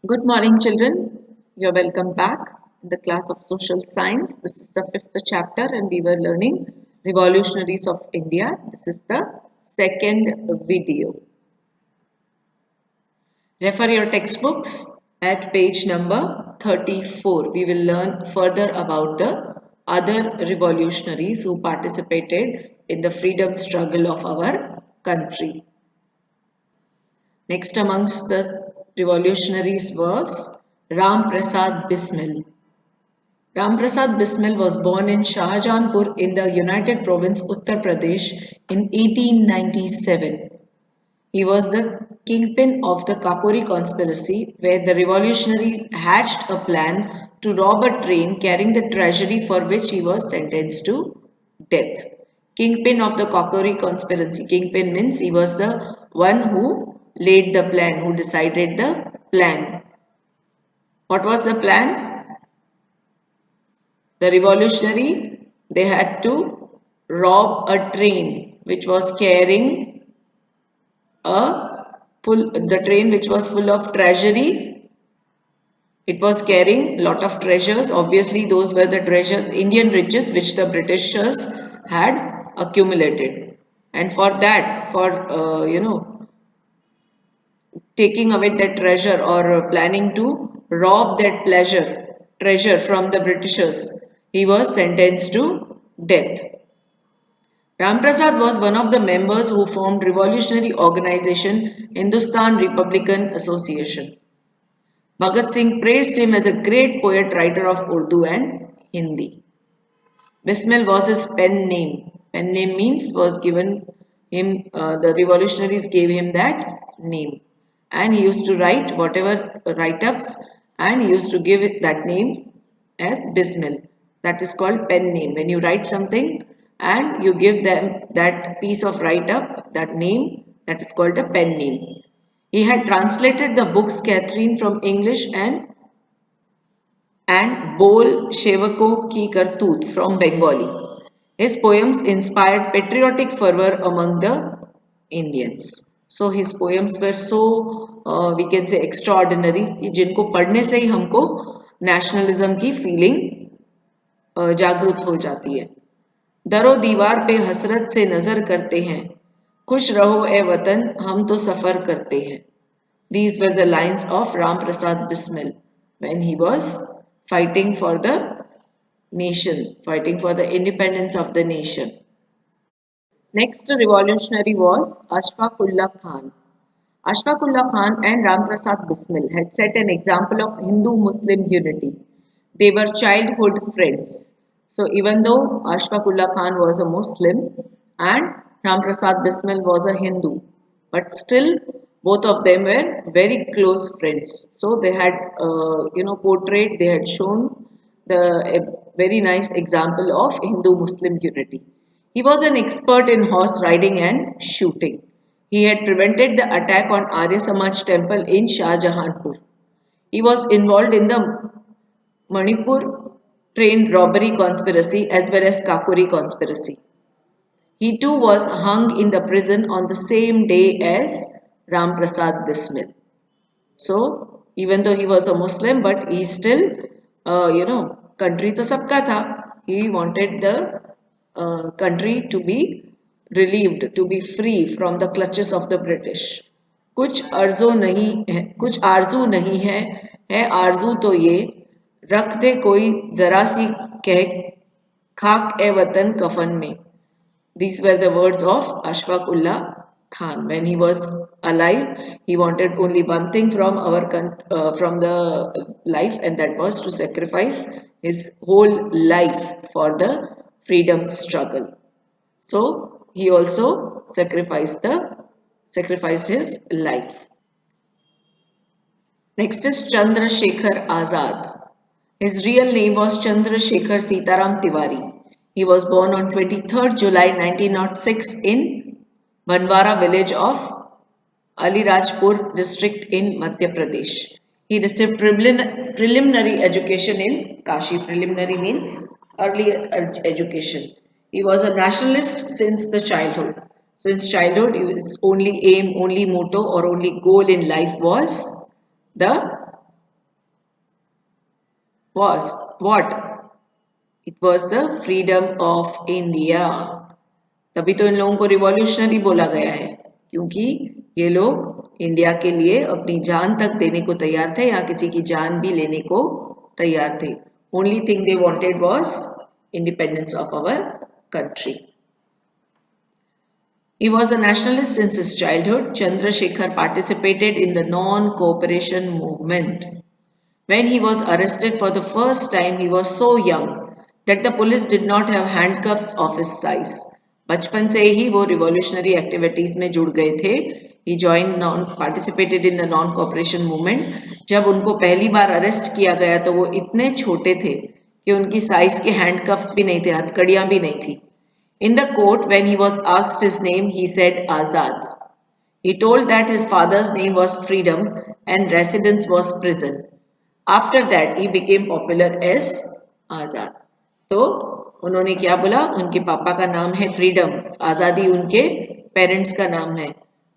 Good morning, children. You're welcome back in the class of social science. This is the fifth chapter, and we were learning revolutionaries of India. This is the second video. Refer your textbooks at page number 34. We will learn further about the other revolutionaries who participated in the freedom struggle of our country. Next amongst the revolutionaries was Ram Prasad Bismil. Ram Prasad Bismil was born in Shahjahanpur in the United Province Uttar Pradesh in 1897. He was the kingpin of the Kakori conspiracy, where the revolutionaries hatched a plan to rob a train carrying the treasury, for which he was sentenced to death. Kingpin of the Kakori conspiracy. Kingpin means he was the one who laid the plan, who decided the plan. What was the plan? The revolutionary, they had to rob a train which was carrying the train which was full of treasury. It was carrying a lot of treasures. Obviously, those were the treasures, Indian riches, which the Britishers had accumulated. And for that, for taking away that treasure or planning to rob that treasure from the Britishers, he was sentenced to death. Ramprasad was one of the members who formed revolutionary organization Hindustan Republican Association. Bhagat Singh praised him as a great poet writer of Urdu and Hindi. Bismil was his pen name. Pen name means was given him, the revolutionaries gave him that name. And he used to write whatever write-ups and he used to give it that name as Bismil. That is called pen name. When you write something and you give them that piece of write-up, that name, that is called a pen name. He had translated the books Catherine from English and Bol Shevako Ki Kartut from Bengali. His poems inspired patriotic fervor among the Indians. So his poems were so we can say extraordinary कि जिनको पढ़ने से ही हमको nationalism की feeling जागृत हो जाती है. दरो दीवार पे हसरत से नजर करते हैं, खुश रहो ए वतन हम तो सफर करते हैं. These were the lines of Ram Prasad Bismil when he was fighting for the nation, fighting for the independence of the nation. Next revolutionary was Ashfaqullah Khan. Ashfaqullah Khan and Ram Prasad Bismil had set an example of Hindu-Muslim unity. They were childhood friends. So even though Ashfaqullah Khan was a Muslim and Ram Prasad Bismil was a Hindu, but still both of them were very close friends. So they had, portrayed, they had shown a very nice example of Hindu-Muslim unity. He was an expert in horse riding and shooting. He had prevented the attack on Arya Samaj temple in Shahjahanpur. He was involved in the Manipur train robbery conspiracy as well as Kakori conspiracy. He too was hung in the prison on the same day as Ram Prasad Bismil. So even though he was a Muslim, but he still, country to sabka tha. He wanted the country to be relieved, to be free from the clutches of the British. कुछ आरजू नहीं है आरजू तो ये रख दे कोई जरा सी कह खाक ए वतन कफन में. These were the words of Ashfaqullah Khan. When he was alive, he wanted only one thing from from the life, and that was to sacrifice his whole life for the freedom struggle. So he also sacrificed his life. Next is Chandrasekhar Azad. His real name was Chandrasekhar Sitaram Tiwari. He was born on 23rd July 1906 in Banwara village of Alirajpur district in Madhya Pradesh. He received preliminary education in Kashi. Preliminary means early education. He was a nationalist since the childhood. Since childhood, his only aim, only motto or only goal in life was the was what? It was the freedom of India. तभी तो इन लोगों को revolutionary बोला गया है, क्योंकि ये लोग इंडिया के लिए अपनी जान तक देने को तैयार थे या किसी की जान भी लेने को तैयार थे. Only thing they wanted was independence of our country. He was a nationalist since his childhood. Chandrasekhar participated in the non-cooperation movement. When he was arrested for the first time, he was so young that the police did not have handcuffs of his size. बचपन से ही वो revolutionary activities में जुड़ गए थे. He joined participated in the non-cooperation movement. जब उनको पहली बार अरेस्ट किया गया तो वो इतने छोटे थे कि उनकी साइज के हैंडकफ्स भी नहीं थे, हथकड़ियां भी नहीं थी. In the court, when he was asked his name, he said Azad. He told that his father's name was Freedom and residence was prison. After that, he became popular as Azad. तो उन्होंने क्या बोला? उनके पापा का नाम है freedom, आज़ादी उनके पेरेंट्स का नाम है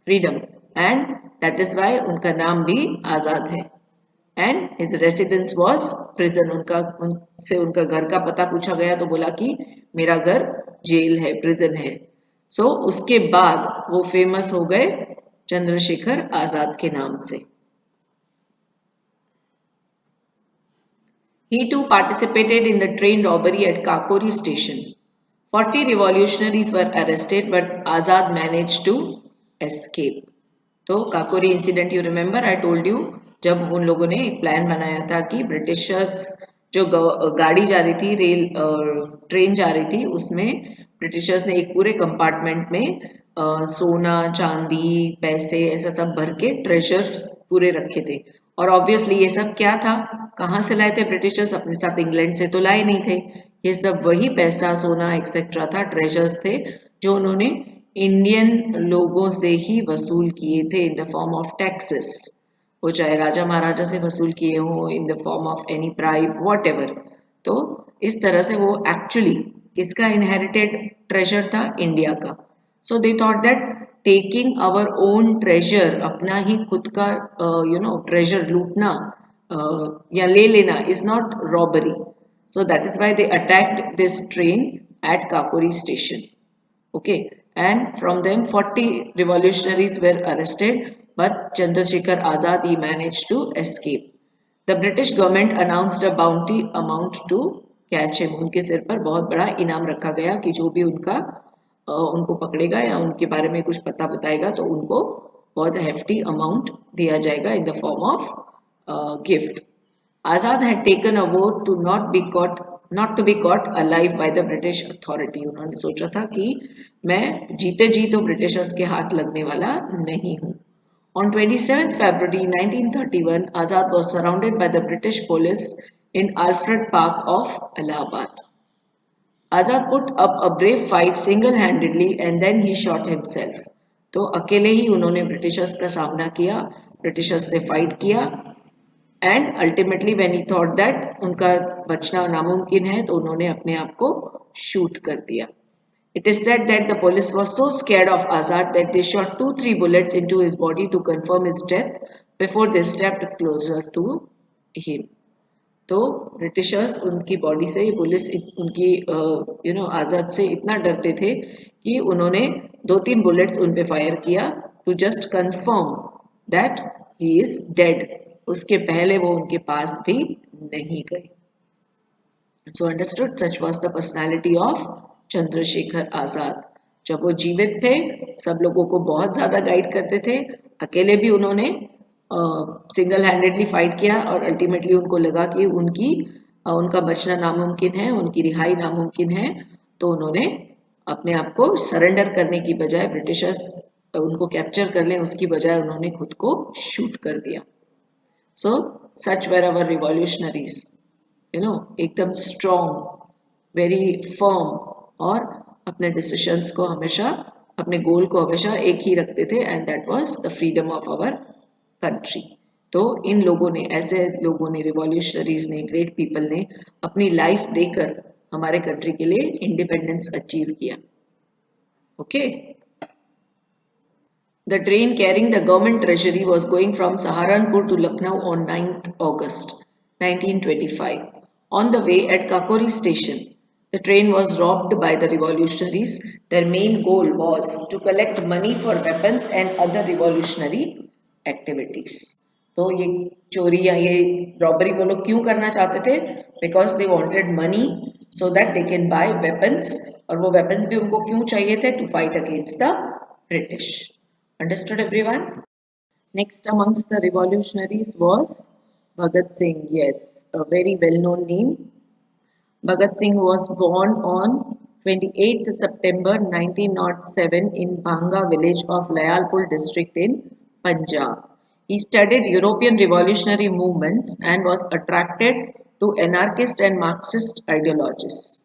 freedom, and that is why उनका नाम भी आज़ाद है. And his residence was prison. उनसे उनका घर का पता पूछा गया तो बोला कि मेरा घर जेल है, प्रिजन है. सो उसके बाद वो फेमस हो गए चंद्रशेखर आजाद के नाम से. He too participated in the train robbery at Kakori station. 40 revolutionaries were arrested, but Azad managed to escape. तो Kakori incident you remember, I told you, जब उन लोगों ने एक प्लान बनाया था कि ब्रिटिशर्स जो गाड़ी जा रही थी, रेल ट्रेन जा रही थी, उसमें ब्रिटिशर्स ने एक पूरे कंपार्टमेंट में सोना चांदी पैसे ऐसा सब भर के ट्रेजर्स पूरे रखे थे. और ऑब्वियसली ये सब क्या था, कहाँ से लाए थे ब्रिटिशर्स? अपने साथ इंग्लैंड से तो लाए नहीं थे. ये सब वही पैसा सोना एक्सेट्रा था, ट्रेजर्स थे जो उन्होंने इंडियन लोगों से ही वसूल किए थे in the form of taxes. वो चाहे राजा महाराजा से वसूल किए हो, in the form of any bribe, whatever. तो इस तरह से वो एक्चुअली किसका इनहेरिटेड ट्रेजर था? इंडिया का. So they thought that taking our own treasure, अपना ही खुद का ट्रेजर लूटना या ले लेना is not robbery. So that is why they attacked this train at Kakori station. Okay, and from them 40 revolutionaries were arrested, but Chandrasekhar Azad he managed to escape. The British government announced a bounty amount to catch him. उनके सिर पर बहुत बड़ा इनाम रखा गया कि जो भी उनको पकड़ेगा या उनके बारे में कुछ पता बताएगा तो उनको बहुत hefty अमाउंट दिया जाएगा in the form of gift. Azad had taken a vote to not to be caught alive by the British authority. उन्होंने सोचा था कि मैं जीते जी तो ब्रिटिशर्स के हाथ लगने वाला नहीं हूँ. On 27 February 1931, Azad was surrounded by the British police in Alfred Park of Allahabad. Azad put up a brave fight single-handedly and then he shot himself. तो अकेले ही उन्होंने ब्रिटिशर्स का सामना किया, ब्रिटिशर्स से फाइट किया, and ultimately when he thought that उनका बचना नामुमकिन है तो उन्होंने अपने आप को शूट कर दिया. It is said that the police was so scared of Azad that they shot 2-3 bullets into his body to confirm his death before they stepped closer to him. तो ब्रिटिशर्स उनकी बॉडी से, police उनकी आजाद से इतना डरते थे कि उन्होंने 2-3 बुलेट्स उन पे फायर किया to just confirm that he is dead. उसके पहले वो उनके पास भी नहीं गए. So understood, such was the personality of Chandrashekhar Azad. जब वो जीवित थे सब लोगों को बहुत ज्यादा गाइड करते थे, अकेले भी उन्होंने सिंगल हैंडेडली फाइट किया और अल्टीमेटली उनको लगा कि उनका बचना नामुमकिन है, उनकी रिहाई नामुमकिन है, तो उन्होंने अपने आप को सरेंडर करने की बजाय, ब्रिटिशर्स उनको कैप्चर कर लें उसकी बजाय उन्होंने खुद को शूट कर दिया. सो सच वेर अवर रिवॉल्यूशनरीज, एकदम स्ट्रॉन्ग, वेरी फर्म, और अपने डिसीजंस को हमेशा, अपने गोल को हमेशा एक ही रखते थे, and that was the freedom of our country. तो इन लोगों ने, ऐसे लोगों ने, रिवॉल्यूशनरीज ने, ग्रेट पीपल ने अपनी लाइफ देकर हमारे कंट्री के लिए इंडिपेंडेंस अचीव किया. Okay. The train carrying the government treasury was going from Saharanpur to Lucknow on 9th August 1925. On the way at Kakori station, the train was robbed by the revolutionaries. Their main goal was to collect money for weapons and other revolutionary activities. तो ये चोरी या ये robbery वो लोग क्यों करना चाहते थे? Because they wanted money so that they can buy weapons, और वो weapons भी उनको क्यों चाहिए थे? To fight against the British. Understood everyone? Next amongst the revolutionaries was Bhagat Singh. Yes, a very well-known name. Bhagat Singh was born on 28th September 1907 in Bhanga village of Layalpur district in Punjab. He studied European revolutionary movements and was attracted to anarchist and Marxist ideologies.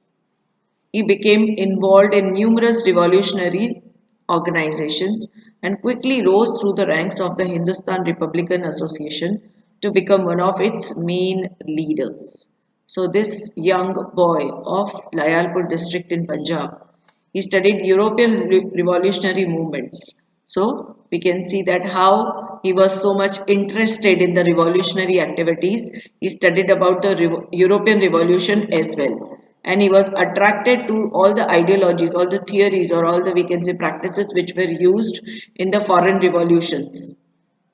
He became involved in numerous revolutionary organizations and quickly rose through the ranks of the Hindustan Republican Association to become one of its main leaders. So this young boy of Layalpur district in Punjab, he studied European revolutionary movements. So we can see that how he was so much interested in the revolutionary activities. He studied about the European Revolution as well, and he was attracted to all the ideologies, all the theories, or all the, we can say, practices which were used in the foreign revolutions.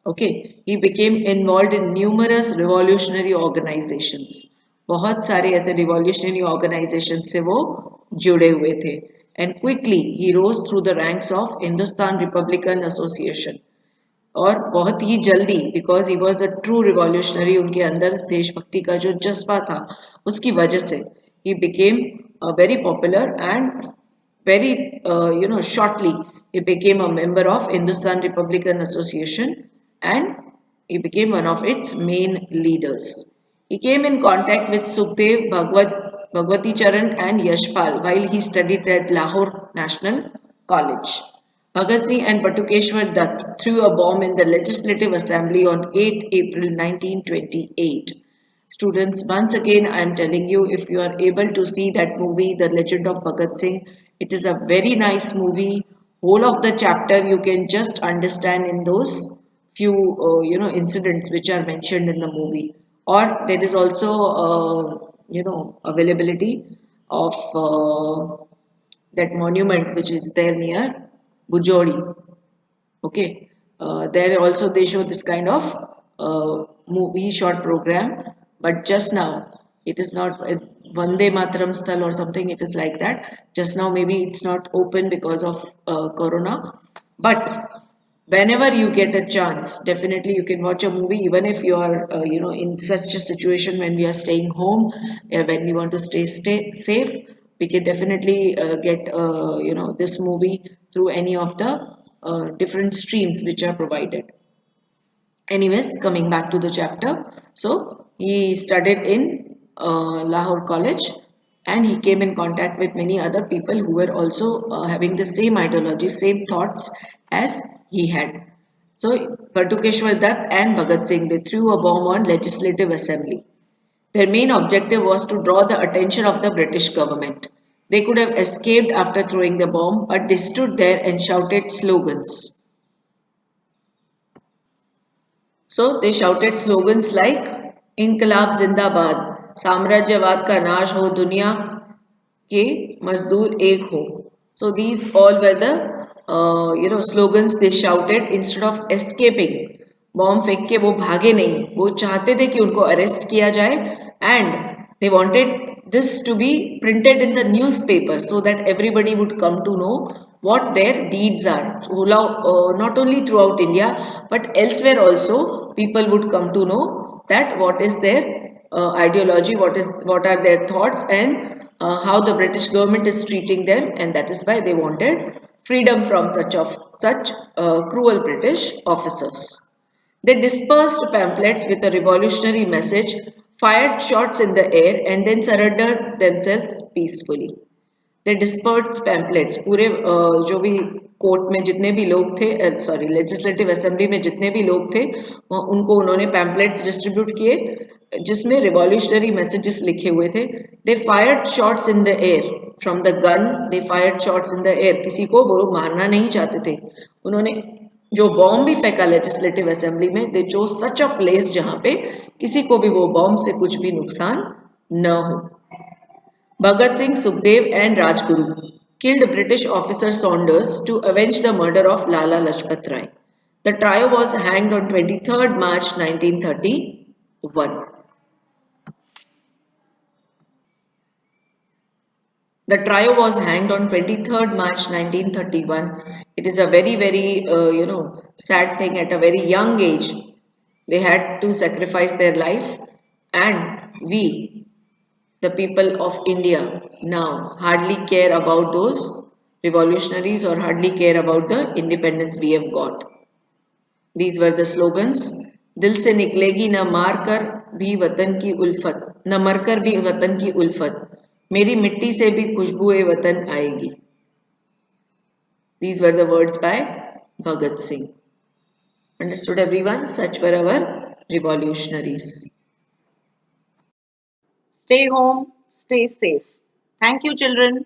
Okay, he became involved in numerous revolutionary organizations. बहुत सारे ऐसे revolutionary organizations से वो जुड़े हुए थे. And quickly he rose through the ranks of Hindustan Republican Association. और बहुत ही जल्दी, because he was a true revolutionary, उनके अंदर देशभक्ति का जो जज्बा था उसकी वजह से he became very popular and very shortly he became a member of Hindustan Republican Association and he became one of its main leaders. He came in contact with Sukhdev, Bhagwati Charan and Yashpal while he studied at Lahore National College. Bhagat Singh and Batukeshwar Dutt threw a bomb in the Legislative Assembly on 8th April 1928. Students, once again I am telling you, if you are able to see that movie, The Legend of Bhagat Singh, it is a very nice movie. Whole of the chapter you can just understand in those few incidents which are mentioned in the movie. Or there is also availability of that monument which is there near Bujori. Okay, there also they show this kind of movie short program, but just now it is not Vande Mataram Sthal or something. It is like that. Just now maybe it's not open because of Corona, but whenever you get a chance, definitely you can watch a movie. Even if you are in such a situation when we are staying home, when we want to stay safe, we can definitely get this movie through any of the different streams which are provided. Anyways, coming back to the chapter, so he studied in Lahore College and he came in contact with many other people who were also having the same ideology, same thoughts as he had. So Batukeshwar Dutt and Bhagat Singh, they threw a bomb on Legislative Assembly. Their main objective was to draw the attention of the British government. They could have escaped after throwing the bomb, but they stood there and shouted slogans. So they shouted slogans like Inqilab Zindabad, Samrajyavad ka nash ho, Duniya ke Mazdoor ek ho. So these all were the slogans they shouted instead of escaping. Bomb फेंक के वो भागे नहीं, वो चाहते थे कि उनको अरेस्ट किया जाए and they wanted this to be printed in the newspaper so that everybody would come to know what their deeds are. Not only throughout India but elsewhere also people would come to know that what is their ideology, what are their thoughts, and how the British government is treating them, and that is why they wanted freedom from such cruel British officers. They dispersed pamphlets with a revolutionary message, fired shots in the air, and then surrendered themselves peacefully. They dispersed pamphlets. पूरे जो भी court में जितने भी लोग थे, sorry legislative assembly में जितने भी लोग थे, उनको उन्होंने पैम्पलेट्स डिस्ट्रीब्यूट किए जिसमें रिवॉल्यूशनरी मैसेजेस लिखे हुए थे. They fired shots in the air from the gun. They fired shots in the air. किसी को वो मारना नहीं चाहते थे. उन्होंने जो बॉम्ब भी फेंका लेजिस्लेटिव असेंबली में, दे चोज सच अ प्लेस जहां पे किसी को भी वो बॉम्ब से कुछ भी नुकसान न हो. Bhagat Singh, Sukhdev and Rajguru killed British officer Saunders to avenge the murder of Lala Lajpat Rai. The trio was hanged on 23rd March 1931. The trio was hanged on 23rd March 1931. It is a very sad thing. At a very young age, they had to sacrifice their life, and we, the people of India, now hardly care about those revolutionaries or hardly care about the independence we have got. These were the slogans. दिल से निकलेगी न मार कर भी वतन की उल्फत न मरकर भी वतन की उल्फत मेरी मिट्टी से भी खुशबुए वतन आएगी. These were the words by Bhagat Singh. Understood everyone? Such were our revolutionaries. Stay home, stay safe. Thank you, children.